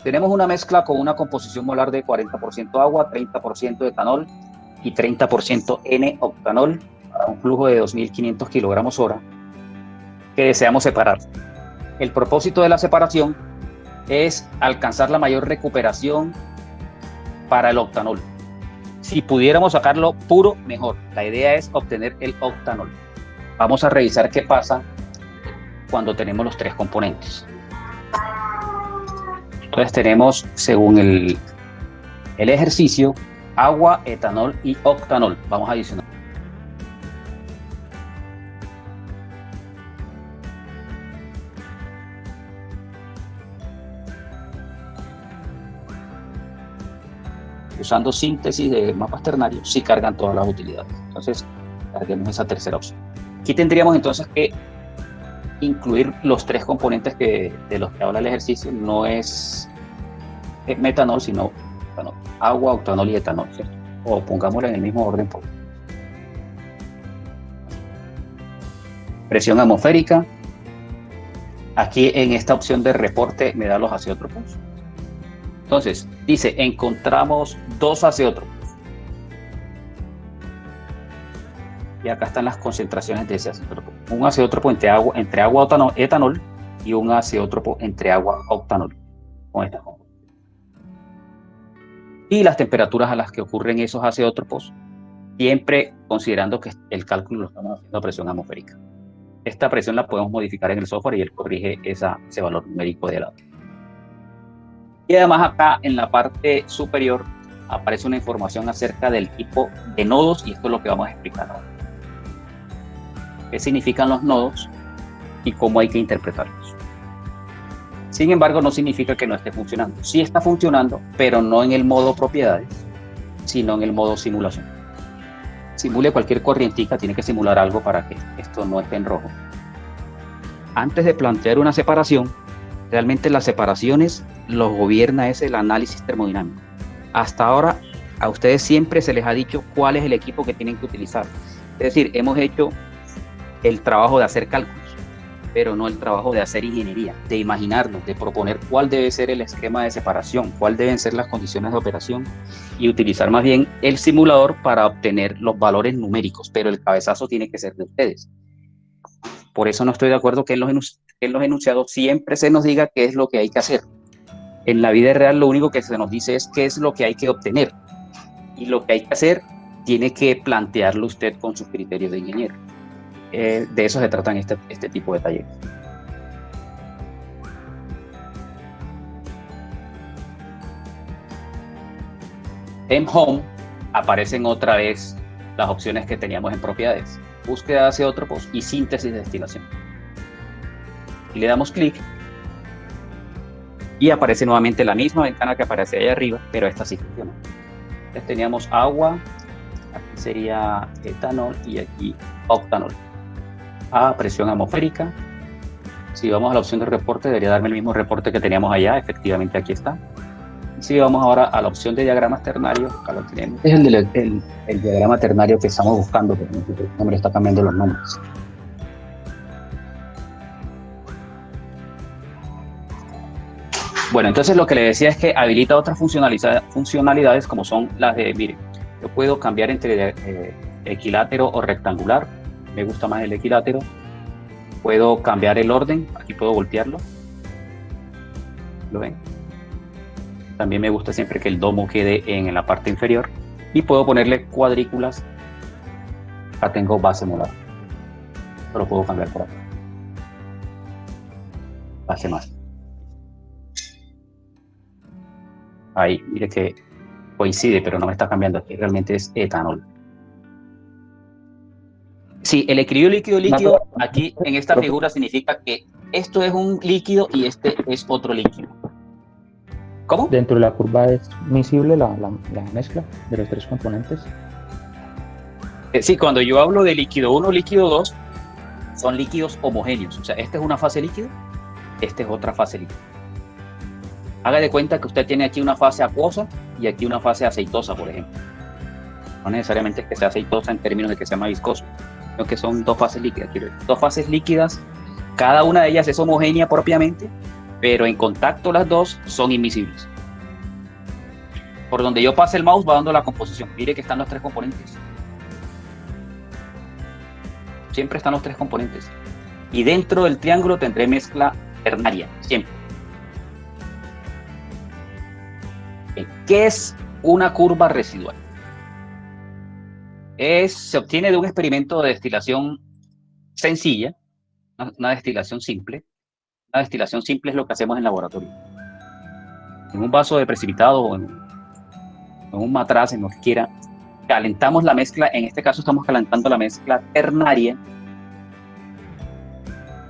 Tenemos una mezcla con una composición molar de 40% agua, 30% etanol y 30% N-octanol para un flujo de 2.500 kilogramos hora que deseamos separar. El propósito de la separación es alcanzar la mayor recuperación para el octanol. Si pudiéramos sacarlo puro, mejor. La idea es obtener el octanol. Vamos a revisar qué pasa cuando tenemos los tres componentes. Entonces tenemos, según el ejercicio, agua, etanol y octanol. Vamos a adicionar. Usando síntesis de mapas ternarios, sí cargan todas las utilidades. Entonces, carguemos esa tercera opción. Aquí tendríamos entonces que incluir los tres componentes de los que habla el ejercicio. No es metanol, sino bueno, agua, octanol y etanol, ¿cierto? O pongámoslo en el mismo orden. Presión atmosférica. Aquí en esta opción de reporte me da los azeótropos. Entonces, dice, encontramos dos azeótropos. Y acá están las concentraciones de ese azeótropo. Un azeótropo entre agua etanol y un azeótropo entre agua octanol. Con esta forma. Y las temperaturas a las que ocurren esos azeótropos, siempre considerando que el cálculo lo estamos haciendo a presión atmosférica. Esta presión la podemos modificar en el software y él corrige ese valor numérico de lado. Y además acá en la parte superior aparece una información acerca del tipo de nodos y esto es lo que vamos a explicar ahora. ¿Qué significan los nodos y cómo hay que interpretarlos? Sin embargo, no significa que no esté funcionando. Sí está funcionando, pero no en el modo propiedades, sino en el modo simulación. Simule cualquier corrientica, tiene que simular algo para que esto no esté en rojo. Antes de plantear una separación, realmente las separaciones los gobierna el análisis termodinámico. Hasta ahora a ustedes siempre se les ha dicho cuál es el equipo que tienen que utilizar. Es decir, hemos hecho el trabajo de hacer cálculos, pero no el trabajo de hacer ingeniería, de imaginarnos, de proponer cuál debe ser el esquema de separación, cuál deben ser las condiciones de operación y utilizar más bien el simulador para obtener los valores numéricos, pero el cabezazo tiene que ser de ustedes. Por eso no estoy de acuerdo que en los enunciados siempre se nos diga qué es lo que hay que hacer. En la vida real lo único que se nos dice es qué es lo que hay que obtener. Y lo que hay que hacer tiene que plantearlo usted con sus criterios de ingeniero. De eso se tratan este tipo de talleres. En Home aparecen otra vez las opciones que teníamos en propiedades. Búsqueda de azeótropos y síntesis de destilación. Y le damos clic y aparece nuevamente la misma ventana que aparece ahí arriba, pero esta sí funciona. Entonces teníamos agua, aquí sería etanol y aquí octanol. A presión atmosférica. Si vamos a la opción de reporte, debería darme el mismo reporte que teníamos allá, efectivamente aquí está. Y si vamos ahora a la opción de diagramas ternarios, acá lo tenemos. Es el diagrama ternario que estamos buscando, pero no me lo está cambiando los nombres. Bueno, entonces lo que le decía es que habilita otras funcionalidades como son las de, miren, yo puedo cambiar entre equilátero o rectangular, me gusta más el equilátero, puedo cambiar el orden, aquí puedo voltearlo, ¿lo ven? También me gusta siempre que el domo quede en la parte inferior y puedo ponerle cuadrículas, acá tengo base molar, pero puedo cambiar por acá, base más. Ahí, mire que coincide, pero no me está cambiando. Aquí realmente es etanol. Sí, el equilibrio líquido-líquido, aquí en esta figura significa que esto es un líquido y este es otro líquido. ¿Cómo? Dentro de la curva es miscible la mezcla de los tres componentes. Sí, cuando yo hablo de líquido 1, líquido 2, son líquidos homogéneos. O sea, esta es una fase líquida, esta es otra fase líquida. Haga de cuenta que usted tiene aquí una fase acuosa y aquí una fase aceitosa, por ejemplo. No necesariamente es que sea aceitosa en términos de que sea más viscoso, sino que son dos fases líquidas. Dos fases líquidas, cada una de ellas es homogénea propiamente, pero en contacto las dos son invisibles. Por donde yo pase el mouse va dando la composición. Mire que están los tres componentes. Siempre están los tres componentes. Y dentro del triángulo tendré mezcla ternaria, siempre. ¿Qué es una curva residual? Se obtiene de un experimento de destilación sencilla, una destilación simple. Una destilación simple es lo que hacemos en laboratorio. En un vaso de precipitado o en un matraz, en lo que quiera, calentamos la mezcla. En este caso estamos calentando la mezcla ternaria.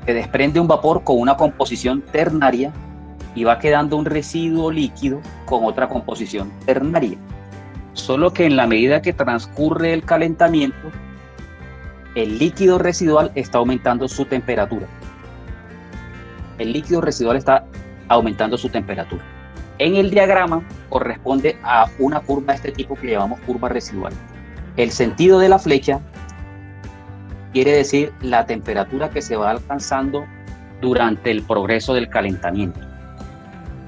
Se desprende un vapor con una composición ternaria y va quedando un residuo líquido con otra composición ternaria. Solo que en la medida que transcurre el calentamiento, el líquido residual está aumentando su temperatura. El líquido residual está aumentando su temperatura. En el diagrama corresponde a una curva de este tipo que llamamos curva residual. El sentido de la flecha quiere decir la temperatura que se va alcanzando durante el progreso del calentamiento.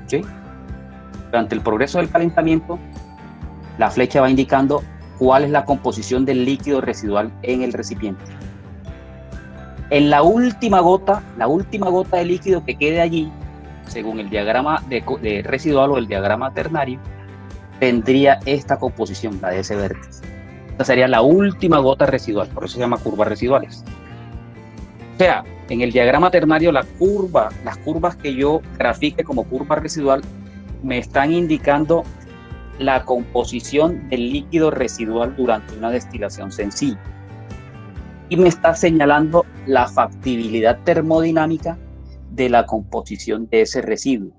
¿Sí? Durante el progreso del calentamiento, la flecha va indicando cuál es la composición del líquido residual en el recipiente. En la última gota de líquido que quede allí, según el diagrama de residual o el diagrama ternario, tendría esta composición, la de ese vértice. Esta sería la última gota residual, por eso se llama curvas residuales. O sea, en el diagrama ternario, las curvas que yo grafique como curva residual me están indicando la composición del líquido residual durante una destilación sencilla. Y me está señalando la factibilidad termodinámica de la composición de ese residuo.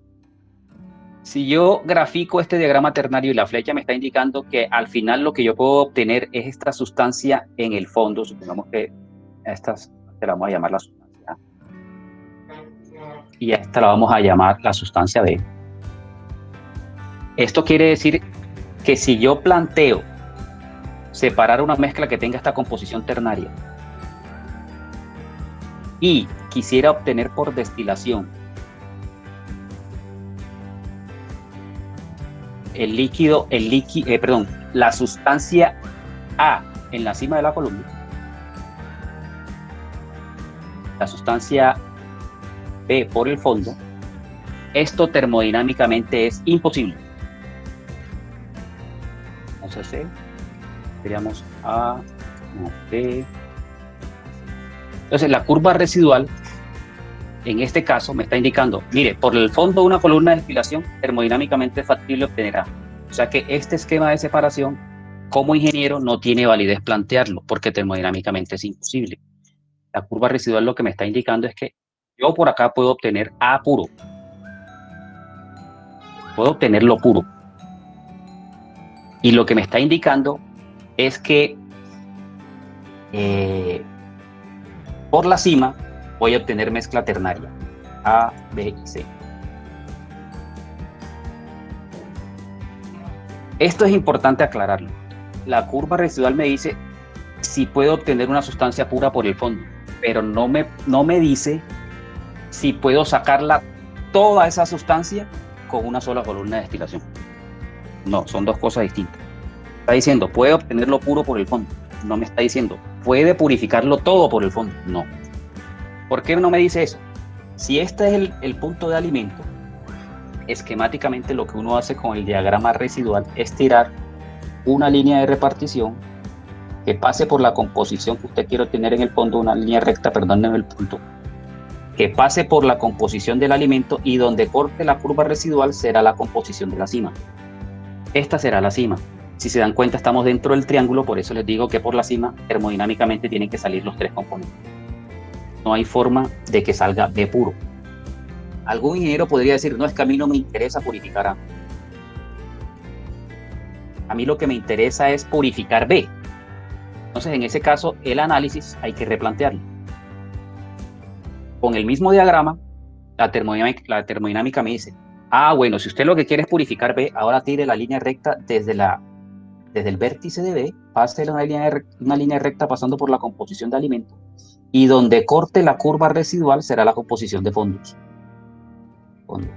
Si yo grafico este diagrama ternario y la flecha me está indicando que al final lo que yo puedo obtener es esta sustancia en el fondo, supongamos que a esta la vamos a llamar la sustancia A y a esta la vamos a llamar la sustancia B. Esto quiere decir que si yo planteo separar una mezcla que tenga esta composición ternaria y quisiera obtener por destilación la sustancia A en la cima de la columna, la sustancia B por el fondo, esto termodinámicamente es imposible. Entonces, seríamos A, B. Entonces, la curva residual, en este caso, me está indicando, mire, por el fondo de una columna de destilación, termodinámicamente es factible obtener A. O sea que este esquema de separación, como ingeniero, no tiene validez plantearlo, porque termodinámicamente es imposible. La curva residual lo que me está indicando es que yo por acá puedo obtener A puro. Puedo obtenerlo puro. Y lo que me está indicando es que por la cima voy a obtener mezcla ternaria, A, B y C. Esto es importante aclararlo. La curva residual me dice si puedo obtener una sustancia pura por el fondo, pero no me dice si puedo sacarla toda esa sustancia con una sola columna de destilación. No, son dos cosas distintas. Está diciendo, puede obtenerlo puro por el fondo. No me está diciendo, puede purificarlo todo por el fondo. No. ¿Por qué no me dice eso? Si este es el punto de alimento, esquemáticamente lo que uno hace con el diagrama residual es tirar una línea de repartición que pase por la composición que usted quiere obtener en el fondo, una línea recta, perdón, en el punto, que pase por la composición del alimento y donde corte la curva residual será la composición de la cima. Esta será la cima. Si se dan cuenta, estamos dentro del triángulo, por eso les digo que por la cima termodinámicamente tienen que salir los tres componentes. No hay forma de que salga B puro. Algún ingeniero podría decir, no, es que a mí no me interesa purificar A. A mí lo que me interesa es purificar B. Entonces, en ese caso, el análisis hay que replantearlo. Con el mismo diagrama, la termodinámica me dice, bueno, si usted lo que quiere es purificar B, ahora tire la línea recta desde el vértice de B, pase una línea recta pasando por la composición de alimentos, y donde corte la curva residual será la composición de fondos. fondo.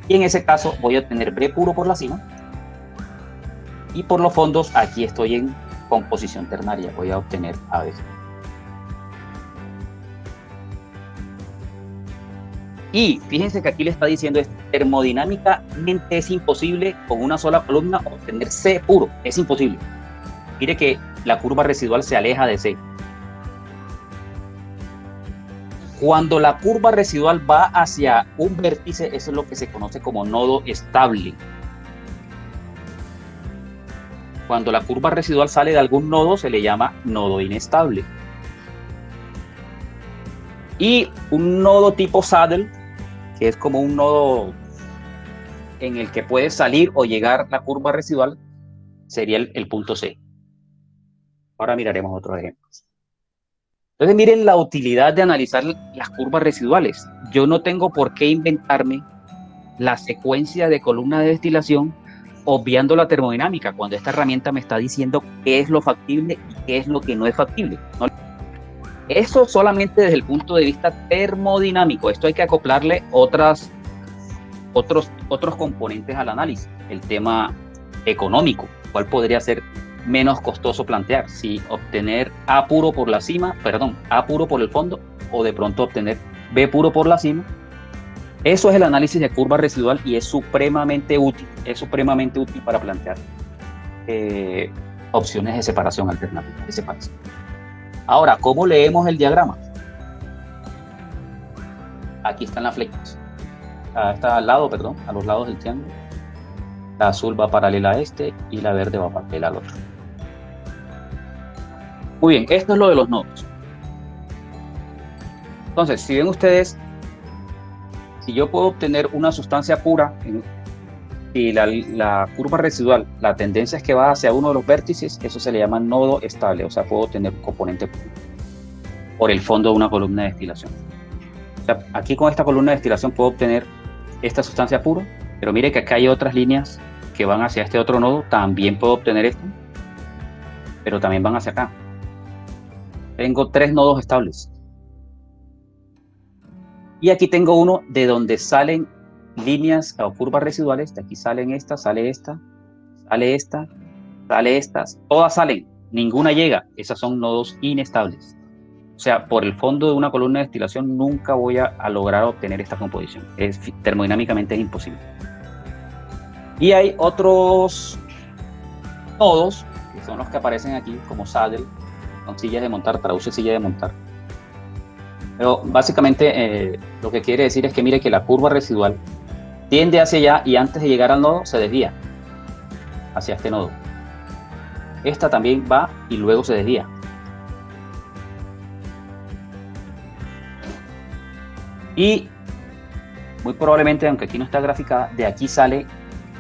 Y en ese caso voy a obtener B puro por la cima. Y por los fondos, aquí estoy en composición ternaria. Voy a obtener AB. Y fíjense que aquí le está diciendo esto, termodinámicamente es imposible con una sola columna obtener C puro, es imposible. Mire que la curva residual se aleja de C. Cuando la curva residual va hacia un vértice, eso es lo que se conoce como nodo estable. Cuando la curva residual sale de algún nodo, se le llama nodo inestable. Y un nodo tipo saddle, que es como un nodo en el que puede salir o llegar la curva residual, sería el punto C. Ahora miraremos otros ejemplos. Entonces miren la utilidad de analizar las curvas residuales. Yo no tengo por qué inventarme la secuencia de columna de destilación obviando la termodinámica, cuando esta herramienta me está diciendo qué es lo factible y qué es lo que no es factible, ¿no? Eso solamente desde el punto de vista termodinámico. Esto hay que acoplarle otros componentes al análisis. El tema económico, ¿cuál podría ser menos costoso plantear? Si obtener A puro por la cima, A puro por el fondo, o de pronto obtener B puro por la cima. Eso es el análisis de curva residual y es supremamente útil para plantear opciones de separación alternativas de separación. Ahora, ¿cómo leemos el diagrama? Aquí están las flechas. Está al lado, a los lados del triángulo. La azul va paralela a este y la verde va paralela al otro. Muy bien, esto es lo de los nodos. Entonces, si ven ustedes, si yo puedo obtener una sustancia pura y la curva residual, la tendencia es que va hacia uno de los vértices, eso se le llama nodo estable, o sea, puedo obtener un componente puro por el fondo de una columna de destilación. O sea, aquí con esta columna de destilación puedo obtener esta sustancia pura, pero mire que acá hay otras líneas que van hacia este otro nodo, también puedo obtener esto, pero también van hacia acá. Tengo 3 nodos estables. Y aquí tengo uno de donde salen líneas o curvas residuales. De aquí salen esta, sale esta, sale esta, sale estas. Todas salen, ninguna llega. Esas son nodos inestables. O sea, por el fondo de una columna de destilación nunca voy a lograr obtener esta composición. Termodinámicamente es imposible. Y hay otros nodos, que son los que aparecen aquí, como saddle, son sillas de montar, traduce silla de montar. Pero básicamente lo que quiere decir es que mire que la curva residual tiende hacia allá y antes de llegar al nodo se desvía hacia este nodo. Esta también va y luego se desvía. Y muy probablemente, aunque aquí no está graficada, de aquí sale,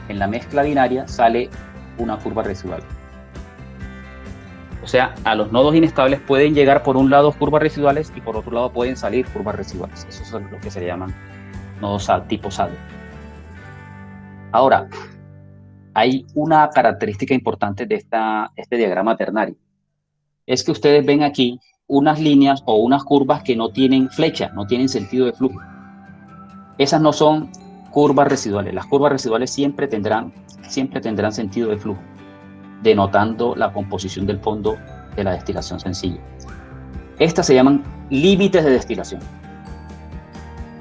en la mezcla binaria, sale una curva residual. O sea, a los nodos inestables pueden llegar por un lado curvas residuales y por otro lado pueden salir curvas residuales. Eso es lo que se llaman nodos tipo saddle. Ahora, hay una característica importante de este diagrama ternario. Es que ustedes ven aquí unas líneas o unas curvas que no tienen flecha, no tienen sentido de flujo. Esas no son curvas residuales. Las curvas residuales siempre tendrán sentido de flujo, denotando la composición del fondo de la destilación sencilla. Estas se llaman límites de destilación.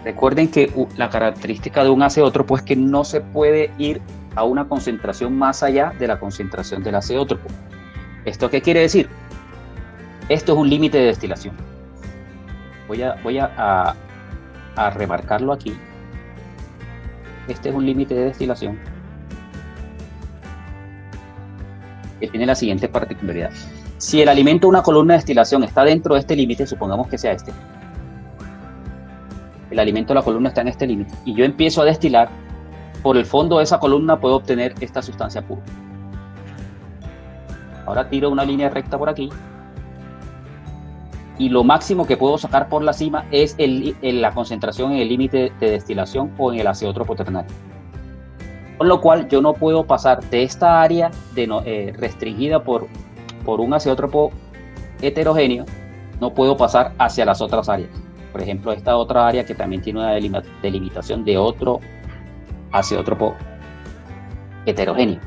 Recuerden que la característica de un azeótropo pues que no se puede ir a una concentración más allá de la concentración del azeótropo. ¿Esto qué quiere decir? Esto es un límite de destilación. Voy a remarcarlo aquí. Este es un límite de destilación que tiene la siguiente particularidad. Si el alimento de una columna de destilación está dentro de este límite, supongamos que sea este, el alimento de la columna está en este límite, y yo empiezo a destilar, por el fondo de esa columna puedo obtener esta sustancia pura. Ahora tiro una línea recta por aquí, y lo máximo que puedo sacar por la cima es la concentración en el límite de destilación o en el azeótropo ternario. Con lo cual yo no puedo pasar de esta área restringida por un azeótropo heterogéneo, no puedo pasar hacia las otras áreas. Por ejemplo, esta otra área que también tiene una delimitación de otro azeótropo heterogéneo.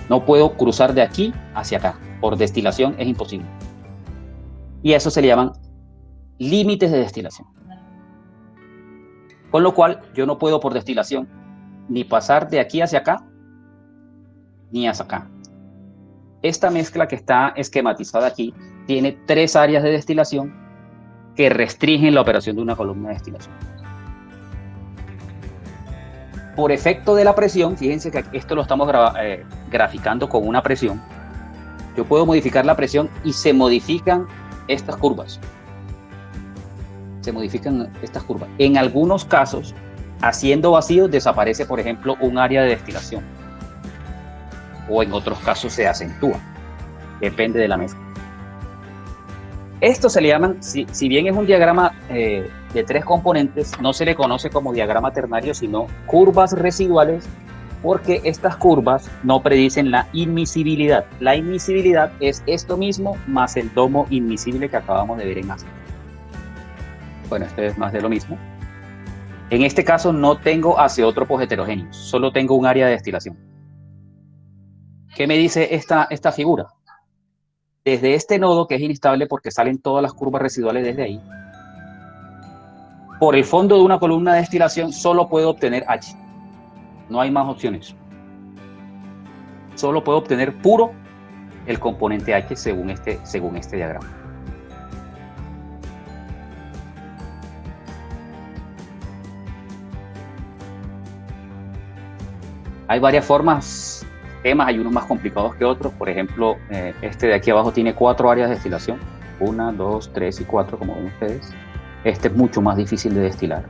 No puedo cruzar de aquí hacia acá. Por destilación es imposible. Y a eso se le llaman límites de destilación. Con lo cual, yo no puedo por destilación ni pasar de aquí hacia acá, ni hacia acá. Esta mezcla que está esquematizada aquí tiene 3 áreas de destilación que restringen la operación de una columna de destilación. Por efecto de la presión, fíjense que esto lo estamos graficando con una presión. Yo puedo modificar la presión y se modifican estas curvas. Se modifican estas curvas. En algunos casos, haciendo vacío, desaparece, por ejemplo, un área de destilación. O en otros casos se acentúa. Depende de la mezcla. Esto se le llaman, si bien es un diagrama de 3 componentes, no se le conoce como diagrama ternario, sino curvas residuales, porque estas curvas no predicen la inmisibilidad. La inmisibilidad es esto mismo más el domo inmisible que acabamos de ver en ácido. Bueno, este es más de lo mismo. En este caso no tengo azeótropos heterogéneos, solo tengo un área de destilación. ¿Qué me dice esta figura? Desde este nodo, que es inestable porque salen todas las curvas residuales desde ahí, por el fondo de una columna de destilación solo puedo obtener H. No hay más opciones. Solo puedo obtener puro el componente H según este diagrama. Hay varias formas, temas, hay unos más complicados que otros. Por ejemplo, este de aquí abajo tiene 4 áreas de destilación. 1, 2, 3 y 4, como ven ustedes. Este es mucho más difícil de destilar.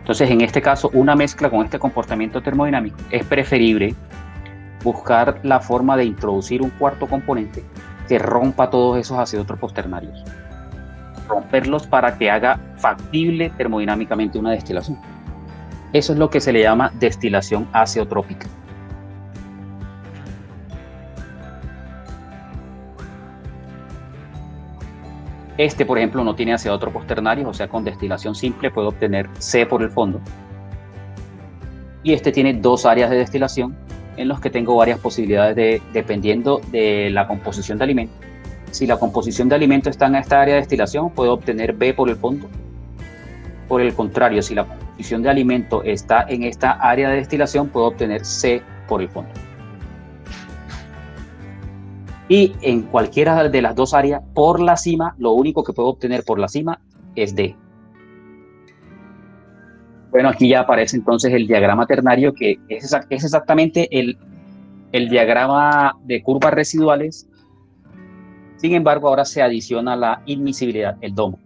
Entonces, en este caso, una mezcla con este comportamiento termodinámico es preferible buscar la forma de introducir un cuarto componente que rompa todos esos azeótropos ternarios. Romperlos para que haga factible termodinámicamente una destilación. Eso es lo que se le llama destilación azeotrópica. Este, por ejemplo, no tiene azeótropos ternarios, o sea, con destilación simple puedo obtener C por el fondo. Y este tiene 2 áreas de destilación en los que tengo varias posibilidades dependiendo de la composición de alimento. Si la composición de alimento está en esta área de destilación, puedo obtener B por el fondo. Por el contrario, si la composición de alimento está en esta área de destilación, puedo obtener C por el fondo. Y en cualquiera de las 2 áreas, por la cima, lo único que puedo obtener por la cima es D. Bueno, aquí ya aparece entonces el diagrama ternario, que es exactamente el diagrama de curvas residuales. Sin embargo, ahora se adiciona la inmisibilidad, el domo.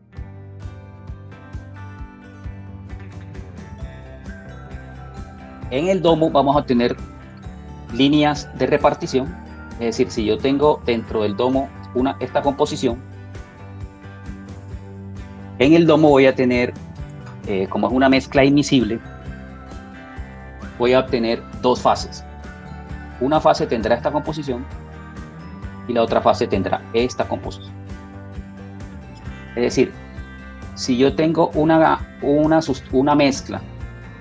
En el domo vamos a tener líneas de repartición, es decir, si yo tengo dentro del domo esta composición, en el domo voy a tener, como es una mezcla inmisible, voy a obtener 2 fases. Una fase tendrá esta composición y la otra fase tendrá esta composición. Es decir, si yo tengo una mezcla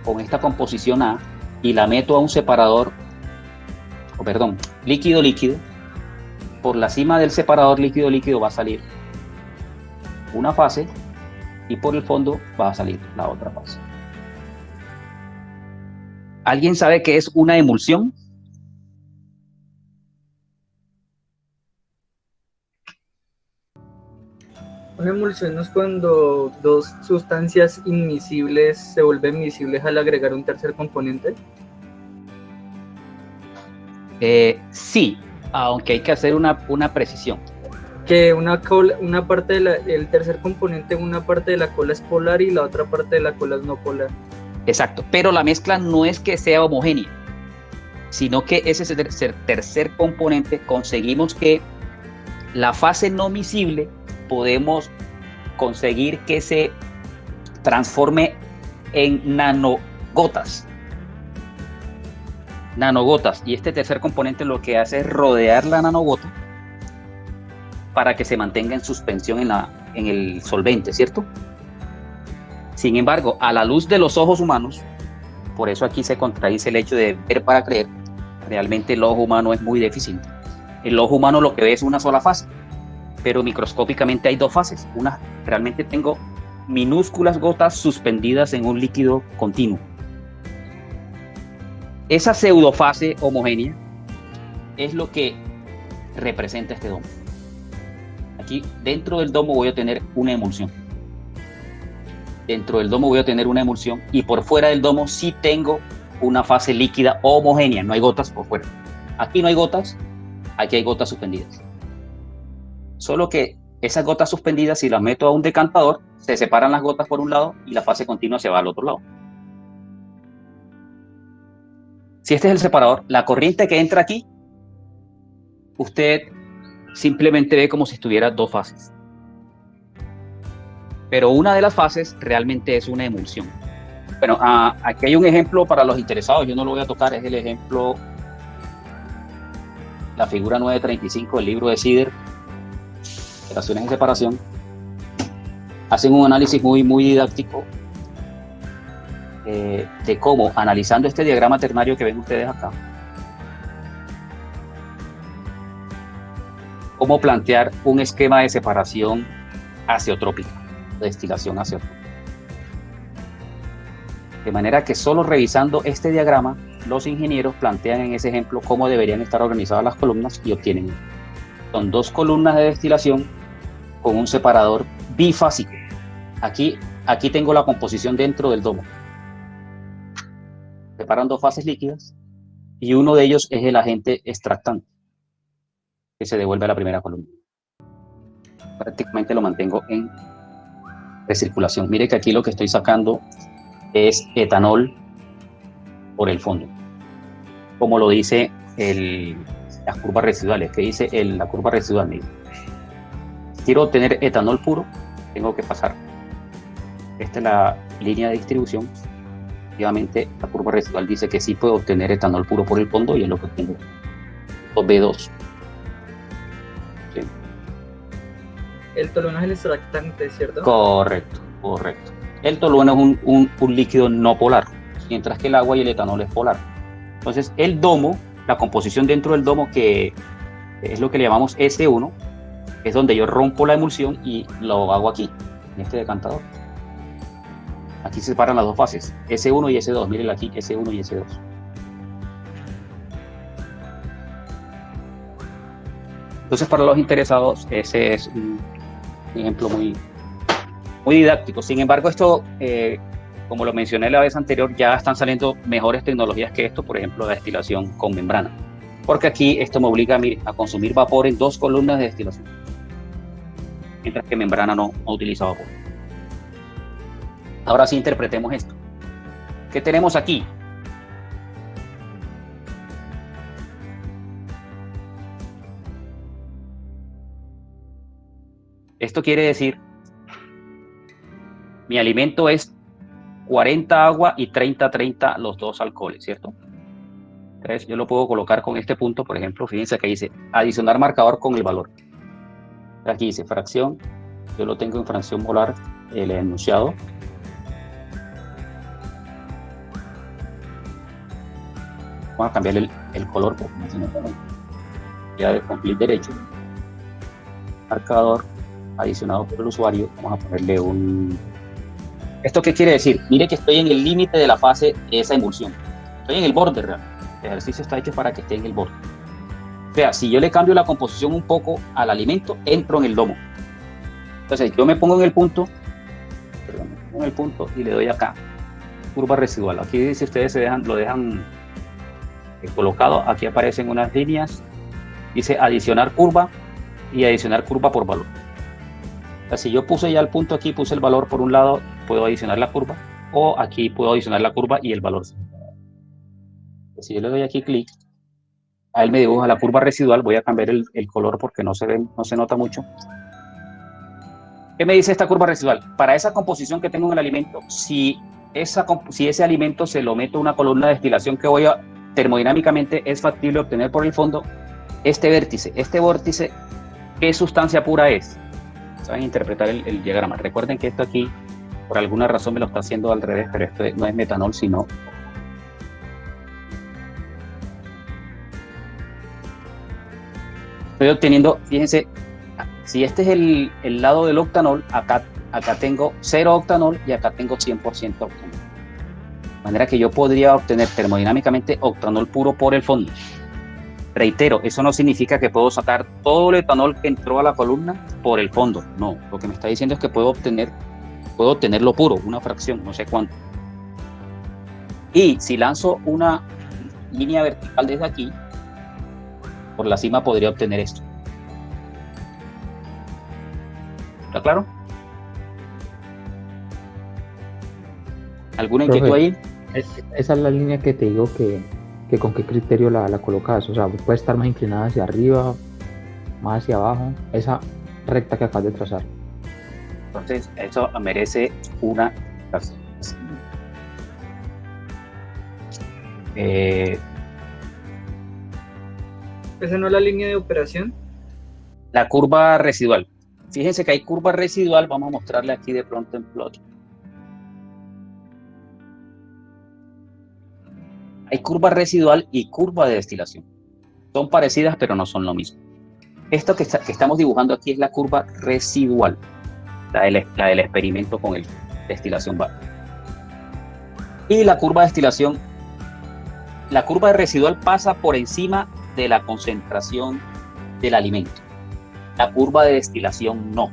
con esta composición A y la meto a un separador, líquido-líquido, por la cima del separador líquido-líquido va a salir una fase y por el fondo va a salir la otra fase. ¿Alguien sabe qué es una emulsión? Una emulsión es cuando 2 sustancias inmiscibles se vuelven miscibles al agregar un tercer componente. Sí, aunque hay que hacer una precisión. Que el tercer componente, una parte de la cola es polar y la otra parte de la cola es no polar. Exacto, pero la mezcla no es que sea homogénea, sino que ese tercer componente conseguimos que la fase no miscible podemos conseguir que se transforme en nanogotas. Y este tercer componente lo que hace es rodear la nanogota para que se mantenga en suspensión en el solvente, ¿cierto? Sin embargo, a la luz de los ojos humanos, por eso aquí se contradice el hecho de ver para creer, realmente el ojo humano es muy deficiente. El ojo humano lo que ve es una sola fase, pero microscópicamente hay dos fases. Realmente tengo minúsculas gotas suspendidas en un líquido continuo. Esa pseudofase homogénea es lo que representa este domo. Aquí dentro del domo voy a tener una emulsión. Dentro del domo voy a tener una emulsión y por fuera del domo sí tengo una fase líquida homogénea, no hay gotas por fuera. Aquí no hay gotas, aquí hay gotas suspendidas. Solo que esas gotas suspendidas, si las meto a un decantador, se separan las gotas por un lado y la fase continua se va al otro lado. Si este es el separador, la corriente que entra aquí, usted simplemente ve como si estuviera dos fases. Pero una de las fases realmente es una emulsión. Bueno, aquí hay un ejemplo para los interesados, yo no lo voy a tocar, es el ejemplo, la figura 935 del libro de Sider, operaciones de separación. Hacen un análisis muy didáctico de cómo, analizando este diagrama ternario que ven ustedes acá, cómo plantear un esquema de separación azeotrópica, de destilación azeotrópica. De manera que solo revisando este diagrama, los ingenieros plantean en ese ejemplo cómo deberían estar organizadas las columnas y obtienen. Son dos columnas de destilación con un separador bifásico. Aquí tengo la composición dentro del domo. Separan dos fases líquidas y uno de ellos es el agente extractante que se devuelve a la primera columna. Prácticamente lo mantengo en recirculación. Mire que aquí lo que estoy sacando es etanol por el fondo, como lo dice las curvas residuales. ¿Qué dice la curva residual? Mire, quiero obtener etanol puro, tengo que pasar. Esta es la línea de distribución. Efectivamente, la curva residual dice que sí puedo obtener etanol puro por el fondo y es lo que obtengo. B2. Sí. El tolueno es el extractante, ¿cierto? Correcto. El tolueno es un líquido no polar, mientras que el agua y el etanol es polar. Entonces, el domo, la composición dentro del domo, que es lo que le llamamos S1, es donde yo rompo la emulsión y lo hago aquí, en este decantador. Aquí se separan las dos fases, S1 y S2. Miren aquí, S1 y S2. Entonces, para los interesados, ese es un ejemplo muy didáctico. Sin embargo, esto, como lo mencioné la vez anterior, ya están saliendo mejores tecnologías que esto, por ejemplo, la destilación con membrana. Porque aquí esto me obliga a consumir vapor en dos columnas de destilación, mientras que membrana no utiliza vapor. Ahora sí interpretemos esto. ¿Qué tenemos aquí? Esto quiere decir, mi alimento es 40 agua y 30 los dos alcoholes, ¿cierto? Entonces yo lo puedo colocar con este punto, por ejemplo, fíjense que dice adicionar marcador con el valor. Aquí dice fracción, yo lo tengo en fracción molar, el enunciado. Vamos a cambiar el color porque no se nota mucho. Ya de cumplir derecho. Marcador adicionado por el usuario. Vamos a ponerle un... ¿Esto qué quiere decir? Mire que estoy en el límite de la fase de esa emulsión. Estoy en el borde real. El ejercicio está hecho para que esté en el borde. O sea, si yo le cambio la composición un poco al alimento, entro en el domo. Entonces yo me pongo en el punto, y le doy acá, curva residual. Aquí si ustedes lo dejan colocado, aquí aparecen unas líneas, dice adicionar curva y adicionar curva por valor. O sea, si yo puse ya el punto aquí, puse el valor por un lado, puedo adicionar la curva, o aquí puedo adicionar la curva y el valor. Si yo le doy aquí clic, a él me dibuja la curva residual. Voy a cambiar el color porque no se nota mucho. ¿Qué me dice esta curva residual? Para esa composición que tengo en el alimento, si ese alimento se lo meto a una columna de destilación que voy a termodinámicamente es factible obtener por el fondo este vórtice, ¿qué sustancia pura es? Saben interpretar el diagrama. Recuerden que esto aquí por alguna razón me lo está haciendo al revés, pero esto no es metanol, sino... Estoy obteniendo, fíjense, si este es el lado del octanol, acá tengo 0 octanol y acá tengo 100% octanol. De manera que yo podría obtener termodinámicamente octanol puro por el fondo. Reitero, eso no significa que puedo sacar todo el etanol que entró a la columna por el fondo. No, lo que me está diciendo es que puedo obtenerlo puro, una fracción, no sé cuánto. Y si lanzo una línea vertical desde aquí, por la cima podría obtener esto. ¿Está claro? ¿Alguna inquietud ahí? Esa es la línea que te digo que con qué criterio la colocas. O sea, puede estar más inclinada hacia arriba, más hacia abajo. Esa recta que acabas de trazar. Entonces, eso merece una... ¿Esa no es la línea de operación? La curva residual. Fíjense que hay curva residual. Vamos a mostrarle aquí de pronto en plot. Hay curva residual y curva de destilación. Son parecidas, pero no son lo mismo. Esto que estamos dibujando aquí es la curva residual, la del experimento con el destilación bar. Y la curva de destilación, la curva residual pasa por encima de la concentración del alimento. La curva de destilación no.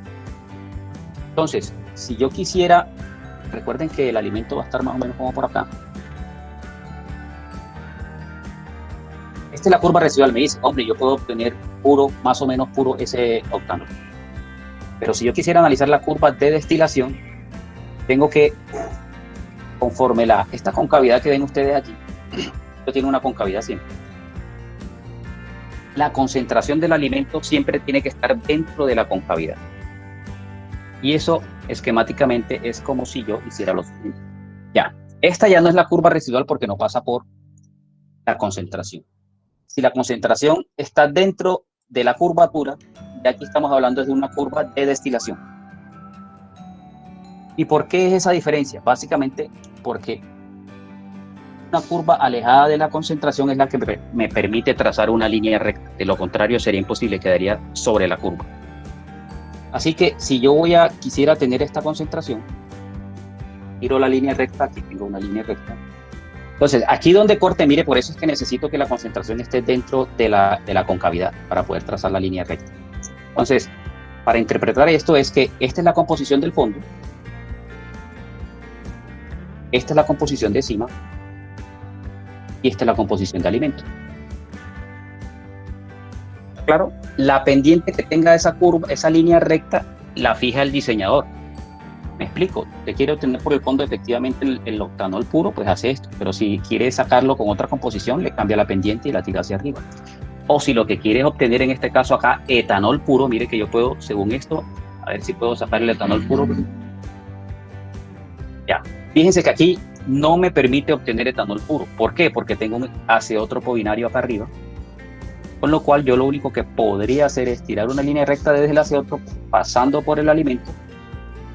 Entonces, si yo quisiera, recuerden que el alimento va a estar más o menos como por acá. Esta es la curva residual, me dice, hombre, yo puedo obtener puro, más o menos puro ese octanol. Pero si yo quisiera analizar la curva de destilación, tengo que, conforme esta concavidad que ven ustedes aquí, esto tiene una concavidad siempre. La concentración del alimento siempre tiene que estar dentro de la concavidad. Y eso, esquemáticamente, es como si yo hiciera lo siguiente. Ya, esta ya no es la curva residual porque no pasa por la concentración. Si la concentración está dentro de la curvatura, ya aquí estamos hablando de una curva de destilación. ¿Y por qué es esa diferencia? Básicamente porque una curva alejada de la concentración es la que me permite trazar una línea recta. De lo contrario sería imposible, quedaría sobre la curva. Así que si yo quisiera tener esta concentración, giro la línea recta, aquí tengo una línea recta. Entonces, aquí donde corte, mire, por eso es que necesito que la concentración esté dentro de la concavidad para poder trazar la línea recta. Entonces, para interpretar esto es que esta es la composición del fondo, esta es la composición de cima y esta es la composición de alimento. Claro, la pendiente que tenga esa curva, esa línea recta, la fija el diseñador. Me explico, te quiere obtener por el fondo efectivamente el octanol puro, pues hace esto, pero si quiere sacarlo con otra composición, le cambia la pendiente y la tira hacia arriba. O si lo que quiere es obtener en este caso acá etanol puro, mire que yo puedo, según esto, a ver si puedo sacar el etanol puro. Ya, fíjense que aquí no me permite obtener etanol puro. ¿Por qué? Porque tengo un azeótropo binario acá arriba, con lo cual yo lo único que podría hacer es tirar una línea recta desde el azeótropo, pasando por el alimento,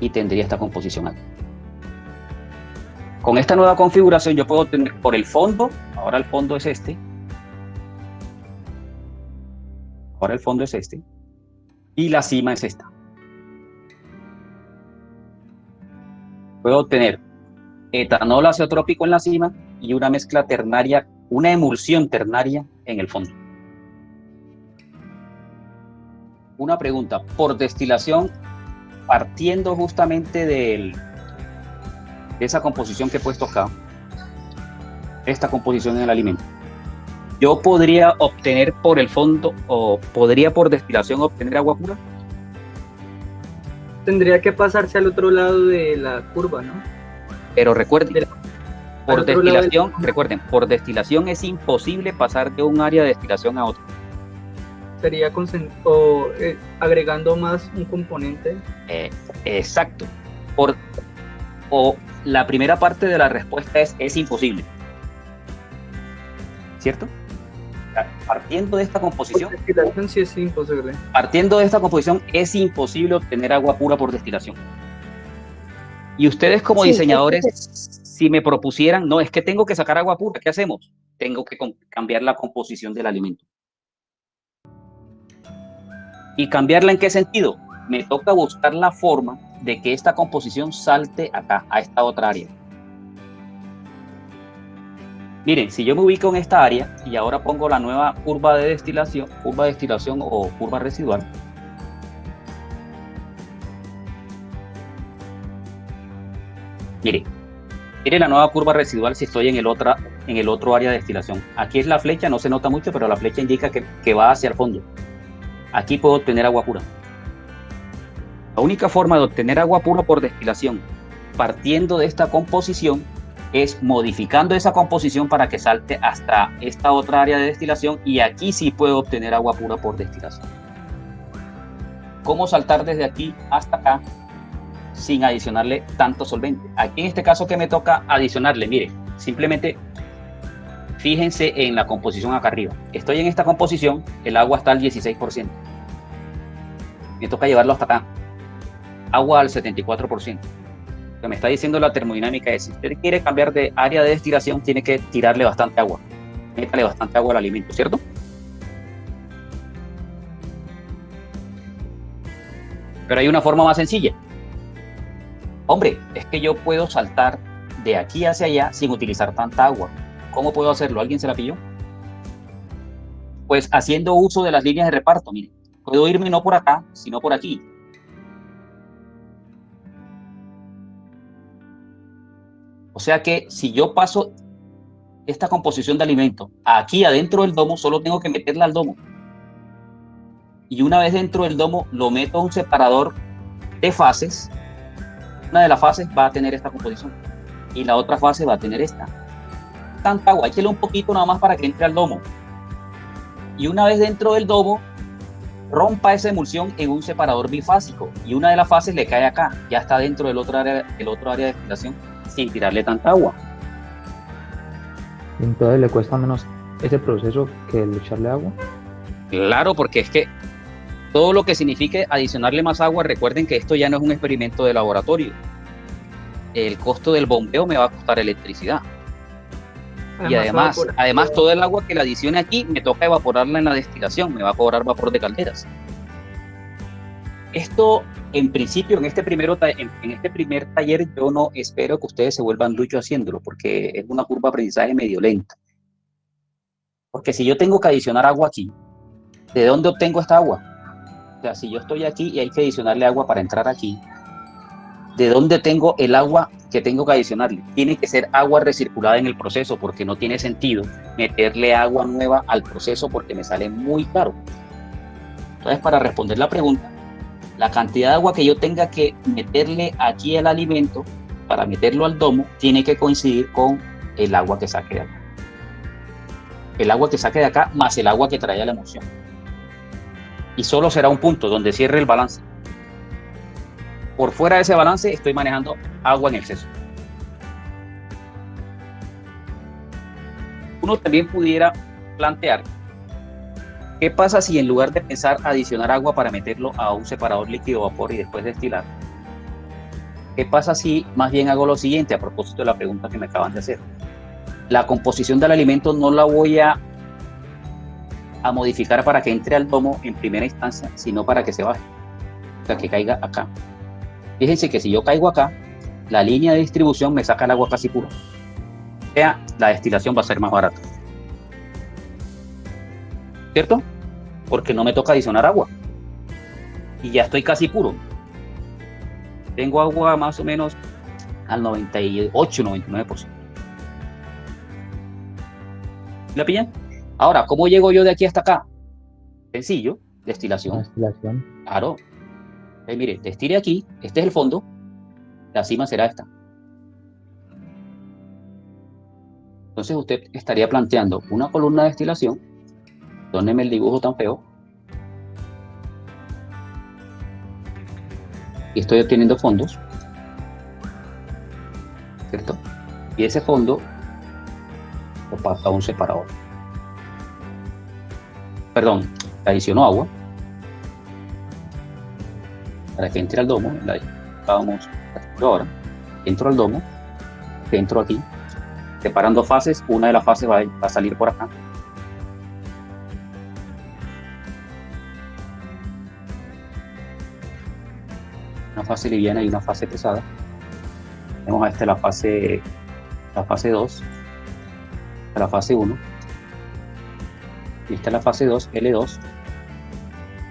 y tendría esta composición aquí. Con esta nueva configuración yo puedo tener por el fondo, ahora el fondo es este, y la cima es esta. Puedo obtener etanol azeotrópico en la cima y una mezcla ternaria, una emulsión ternaria en el fondo. Una pregunta, por destilación, partiendo justamente de esa composición que he puesto acá, esta composición en el alimento, yo podría obtener por el fondo, o podría por destilación obtener agua pura. Tendría que pasarse al otro lado de la curva, ¿no? Pero recuerden, por destilación es imposible pasar de un área de destilación a otro. Sería agregando más un componente. Exacto. O la primera parte de la respuesta es imposible. ¿Cierto? Partiendo de esta composición. Por destilación sí es imposible. Partiendo de esta composición es imposible obtener agua pura por destilación. Y ustedes como Sí, diseñadores, si me propusieran, no, es que tengo que sacar agua pura, ¿qué hacemos? Tengo que cambiar la composición del alimento. ¿Y cambiarla en qué sentido? Me toca buscar la forma de que esta composición salte acá, a esta otra área. Miren, si yo me ubico en esta área y ahora pongo la nueva curva de destilación o curva residual, miren la nueva curva residual si estoy en el otro área de destilación. Aquí es la flecha, no se nota mucho, pero la flecha indica que va hacia el fondo. Aquí puedo obtener agua pura. La única forma de obtener agua pura por destilación, partiendo de esta composición, es modificando esa composición para que salte hasta esta otra área de destilación, y aquí sí puedo obtener agua pura por destilación. ¿Cómo saltar desde aquí hasta acá sin adicionarle tanto solvente? Aquí en este caso que me toca adicionarle, mire, simplemente fíjense en la composición acá arriba. Estoy en esta composición, el agua está al 16%. Me toca llevarlo hasta acá. Agua al 74%. Lo que me está diciendo la termodinámica es, si usted quiere cambiar de área de destilación, tiene que tirarle bastante agua. Métale bastante agua al alimento, ¿cierto? Pero hay una forma más sencilla. Hombre, es que yo puedo saltar de aquí hacia allá sin utilizar tanta agua. ¿Cómo puedo hacerlo? ¿Alguien se la pilló? Pues haciendo uso de las líneas de reparto. Mire, puedo irme no por acá, sino por aquí. O sea que si yo paso esta composición de alimento aquí adentro del domo, solo tengo que meterla al domo. Y una vez dentro del domo, lo meto a un separador de fases. Una de las fases va a tener esta composición y la otra fase va a tener esta. Tanta agua, échale un poquito nada más para que entre al domo. Y una vez dentro del domo, rompa esa emulsión en un separador bifásico y una de las fases le cae acá. Ya está dentro del otro área de destilación sin tirarle tanta agua. Entonces le cuesta menos ese proceso que el echarle agua. Claro, porque es que todo lo que signifique adicionarle más agua, recuerden que esto ya no es un experimento de laboratorio. El costo del bombeo me va a costar electricidad. Y además todo el agua que la adicione aquí me toca evaporarla en la destilación, me va a cobrar vapor de calderas. Esto, en principio, en este primer taller, yo no espero que ustedes se vuelvan duchos haciéndolo, porque es una curva de aprendizaje medio lenta. Porque si yo tengo que adicionar agua aquí, ¿de dónde obtengo esta agua? O sea, si yo estoy aquí y hay que adicionarle agua para entrar aquí, ¿de dónde tengo el agua que tengo que adicionarle? Tiene que ser agua recirculada en el proceso, porque no tiene sentido meterle agua nueva al proceso porque me sale muy caro. Entonces, para responder la pregunta, la cantidad de agua que yo tenga que meterle aquí al alimento para meterlo al domo tiene que coincidir con el agua que saque de acá. El agua que saque de acá más el agua que trae la emulsión. Y solo será un punto donde cierre el balance. Por fuera de ese balance estoy manejando agua en exceso. Uno también pudiera plantear, ¿qué pasa si en lugar de pensar adicionar agua para meterlo a un separador líquido-vapor y después destilar? ¿Qué pasa si más bien hago lo siguiente a propósito de la pregunta que me acaban de hacer? La composición del alimento no la voy a modificar para que entre al domo en primera instancia, sino para que se baje, o sea, que caiga acá. Fíjense que si yo caigo acá, la línea de distribución me saca el agua casi pura. O sea, la destilación va a ser más barata. ¿Cierto? Porque no me toca adicionar agua. Y ya estoy casi puro. Tengo agua más o menos al 98-99%. ¿La pillan? Ahora, ¿cómo llego yo de aquí hasta acá? Sencillo, destilación. Destilación. Claro. Mire, destile aquí, este es el fondo, la cima será esta. Entonces usted estaría planteando una columna de destilación, dóneme el dibujo tan feo, y estoy obteniendo fondos, ¿cierto? Y ese fondo lo pasa a un separador. Perdón, adicionó agua para que entre al domo, la vamos a hacer ahora. entro al domo, entro aquí, separan dos fases, una de las fases va a salir por acá. Una fase liviana y una fase pesada. Tenemos a esta la fase 2, la fase 1, y esta es la fase 2, L2,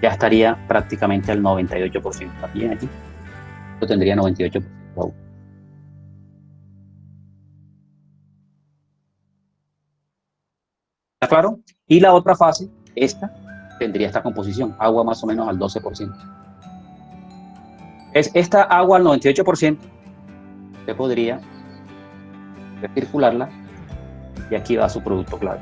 ya estaría prácticamente al 98%. Aquí, yo tendría 98% de agua. ¿Está claro? Y la otra fase, esta, tendría esta composición, agua más o menos al 12%. Esta agua al 98%, usted podría recircularla y aquí va su producto clave.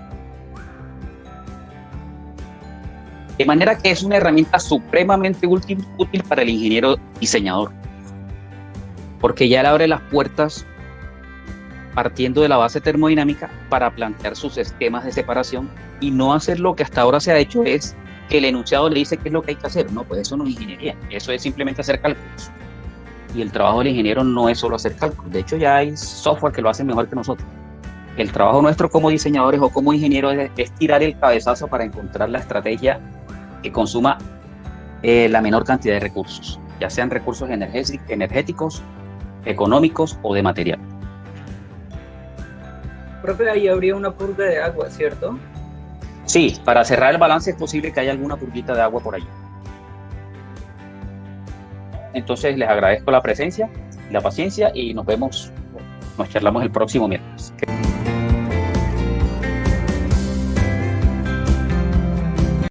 De manera que es una herramienta supremamente útil para el ingeniero diseñador, porque ya le abre las puertas partiendo de la base termodinámica para plantear sus esquemas de separación y no hacer lo que hasta ahora se ha hecho, es que el enunciado le dice qué es lo que hay que hacer. No, pues eso no es ingeniería, eso es simplemente hacer cálculos. Y el trabajo del ingeniero no es solo hacer cálculos, de hecho ya hay software que lo hace mejor que nosotros. El trabajo nuestro como diseñadores o como ingenieros es tirar el cabezazo para encontrar la estrategia que consuma la menor cantidad de recursos, ya sean recursos energéticos, económicos o de material. Profe, ahí habría una purga de agua, ¿cierto? Sí, para cerrar el balance es posible que haya alguna purguita de agua por allí. Entonces les agradezco la presencia, la paciencia y nos charlamos el próximo miércoles.